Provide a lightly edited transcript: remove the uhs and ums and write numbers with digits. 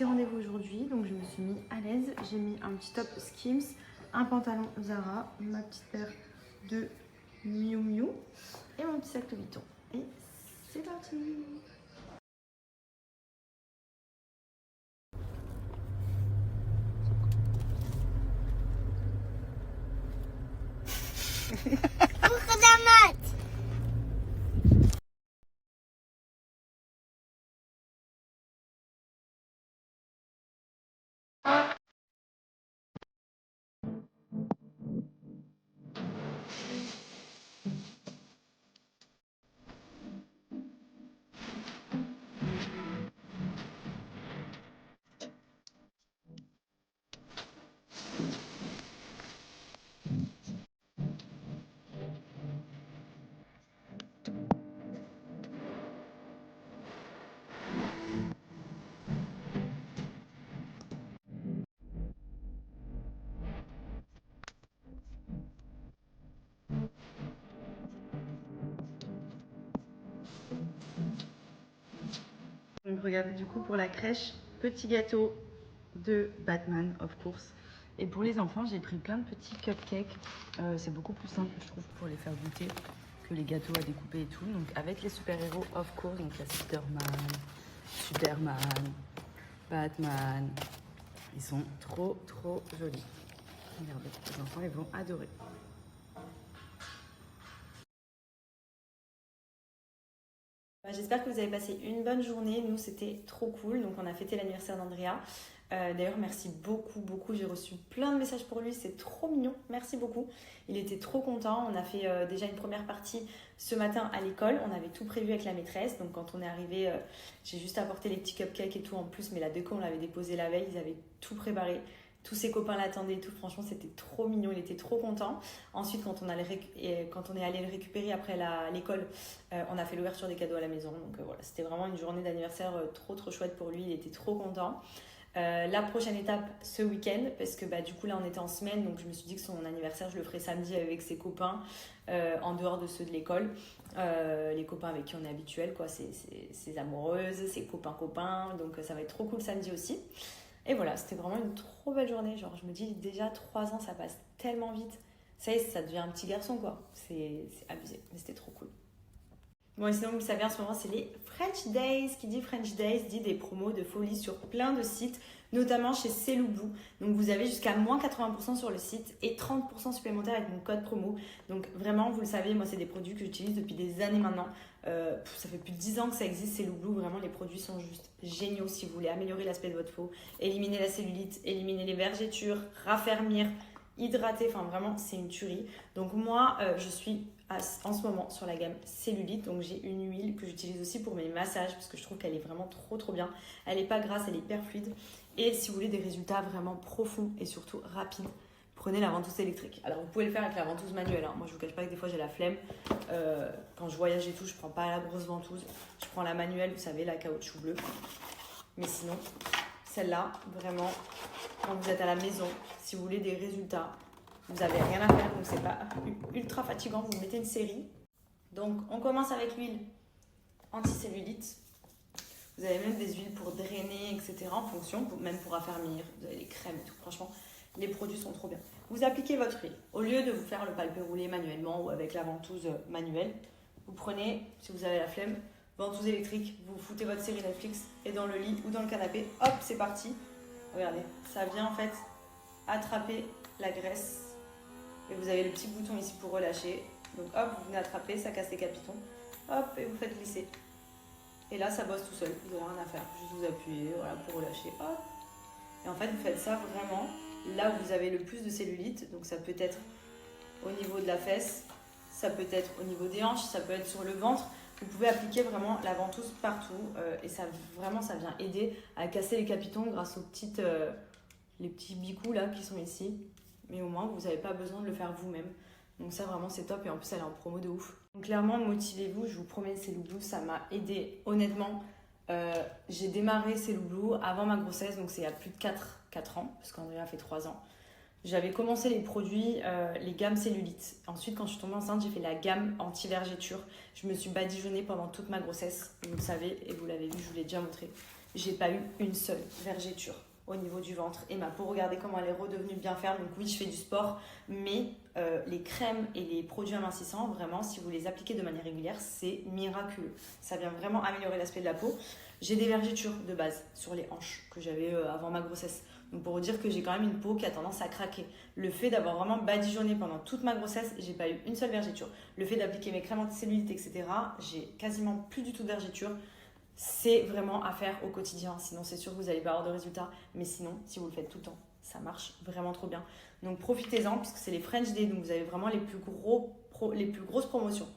petit rendez-vous aujourd'hui, donc je me suis mis à l'aise. J'ai mis un petit top Skims, un pantalon Zara, ma petite paire de Miu Miu et mon petit sac Louis Vuitton. Et c'est parti! Donc regardez du coup pour la crèche, petit gâteau de Batman of course. Et pour les enfants j'ai pris plein de petits cupcakes. C'est beaucoup plus simple je trouve pour les faire goûter que les gâteaux à découper et tout. Donc avec les super-héros of course, donc il y a Superman, Batman. Ils sont trop jolis. Regardez, les enfants ils vont adorer. J'espère que vous avez passé une bonne journée. Nous, c'était trop cool. Donc, on a fêté l'anniversaire d'Andrea. D'ailleurs, merci beaucoup. J'ai reçu plein de messages pour lui. C'est trop mignon. Merci beaucoup. Il était trop content. On a fait déjà une première partie ce matin à l'école. On avait tout prévu avec la maîtresse. Donc, quand on est arrivé, j'ai juste apporté les petits cupcakes et tout en plus. Mais la déco, on l'avait déposé la veille. Ils avaient tout préparé. Tous ses copains l'attendaient et tout. Franchement, c'était trop mignon. Il était trop content. Ensuite, quand on est allé le récupérer après l'école, on a fait l'ouverture des cadeaux à la maison. Donc voilà, c'était vraiment une journée d'anniversaire trop chouette pour lui. Il était trop content. La prochaine étape ce week-end, parce que du coup là on était en semaine, donc je me suis dit que son anniversaire je le ferai samedi avec ses copains en dehors de ceux de l'école, les copains avec qui on est habituel, quoi, ses amoureuses, ses copains, donc ça va être trop cool samedi aussi. Et voilà, c'était vraiment une trop belle journée. Genre, je me dis déjà 3 ans, ça passe tellement vite. Ça y est, ça devient un petit garçon, quoi. C'est abusé, mais c'était trop cool. Bon, et sinon, vous savez, en ce moment, c'est les French Days. Qui dit French Days dit des promos de folie sur plein de sites, notamment chez Celoubou. Donc, vous avez jusqu'à moins 80% sur le site et 30% supplémentaire avec mon code promo. Donc, vraiment, vous le savez, moi, c'est des produits que j'utilise depuis des années maintenant. Ça fait plus de 10 ans que ça existe, Celoubou. Vraiment, les produits sont juste géniaux si vous voulez améliorer l'aspect de votre peau, éliminer la cellulite, éliminer les vergetures, raffermir, hydrater. Enfin, vraiment, c'est une tuerie. Donc, moi, je suis en ce moment sur la gamme cellulite, donc j'ai une huile que j'utilise aussi pour mes massages parce que je trouve qu'elle est vraiment trop bien. Elle n'est pas grasse, elle est hyper fluide, et si vous voulez des résultats vraiment profonds et surtout rapides, prenez la ventouse électrique. Alors vous pouvez le faire avec la ventouse manuelle, hein. Moi je vous cache pas que des fois j'ai la flemme, quand je voyage et tout je prends pas la grosse ventouse, je prends la manuelle, vous savez, la caoutchouc bleu, mais sinon celle-là vraiment quand vous êtes à la maison, si vous voulez des résultats, vous n'avez rien à faire, donc c'est pas ultra fatigant, vous mettez une série. Donc on commence avec l'huile anticellulite. Vous avez même des huiles pour drainer, etc. en fonction, même pour affermir, vous avez des crèmes et tout. Franchement, les produits sont trop bien. Vous appliquez votre huile. Au lieu de vous faire le palpé roulé manuellement ou avec la ventouse manuelle, vous prenez, si vous avez la flemme, ventouse électrique, vous foutez votre série Netflix et dans le lit ou dans le canapé, hop, c'est parti. Regardez, ça vient en fait attraper la graisse. Et vous avez le petit bouton ici pour relâcher. Donc hop, vous venez attraper, ça casse les capitons. Hop, et vous faites glisser. Et là, ça bosse tout seul. Vous n'avez rien à faire. Juste vous appuyez, voilà, pour relâcher. Hop. Et en fait, vous faites ça vraiment là où vous avez le plus de cellulite. Donc ça peut être au niveau de la fesse, ça peut être au niveau des hanches, ça peut être sur le ventre. Vous pouvez appliquer vraiment la ventouse partout. Et ça, vraiment, ça vient aider à casser les capitons grâce aux les petits bicous là qui sont ici. Mais au moins vous n'avez pas besoin de le faire vous-même. Donc ça vraiment c'est top, et en plus elle est en promo de ouf. Donc clairement motivez-vous, je vous promets, Celoubou, ça m'a aidé honnêtement. J'ai démarré Celoubou avant ma grossesse, donc c'est il y a plus de 4 ans, parce qu'Andrea a fait 3 ans. J'avais commencé les produits, les gammes cellulite. Ensuite quand je suis tombée enceinte, j'ai fait la gamme anti-vergéture. Je me suis badigeonnée pendant toute ma grossesse, vous le savez et vous l'avez vu, je vous l'ai déjà montré. j'ai pas eu une seule vergeture au niveau du ventre. Et ma peau, regardez comment elle est redevenue bien ferme. Donc oui, je fais du sport, mais les crèmes et les produits amincissants, vraiment, si vous les appliquez de manière régulière, c'est miraculeux. Ça vient vraiment améliorer l'aspect de la peau. J'ai des vergetures de base sur les hanches que j'avais avant ma grossesse. Donc pour vous dire que j'ai quand même une peau qui a tendance à craquer. Le fait d'avoir vraiment badigeonné pendant toute ma grossesse, j'ai pas eu une seule vergeture. Le fait d'appliquer mes crèmes anti-cellulite, etc., j'ai quasiment plus du tout de vergetures. C'est vraiment à faire au quotidien. Sinon, c'est sûr que vous n'allez pas avoir de résultats. Mais sinon, si vous le faites tout le temps, ça marche vraiment trop bien. Donc profitez-en puisque c'est les French Day. Donc vous avez vraiment les plus grosses promotions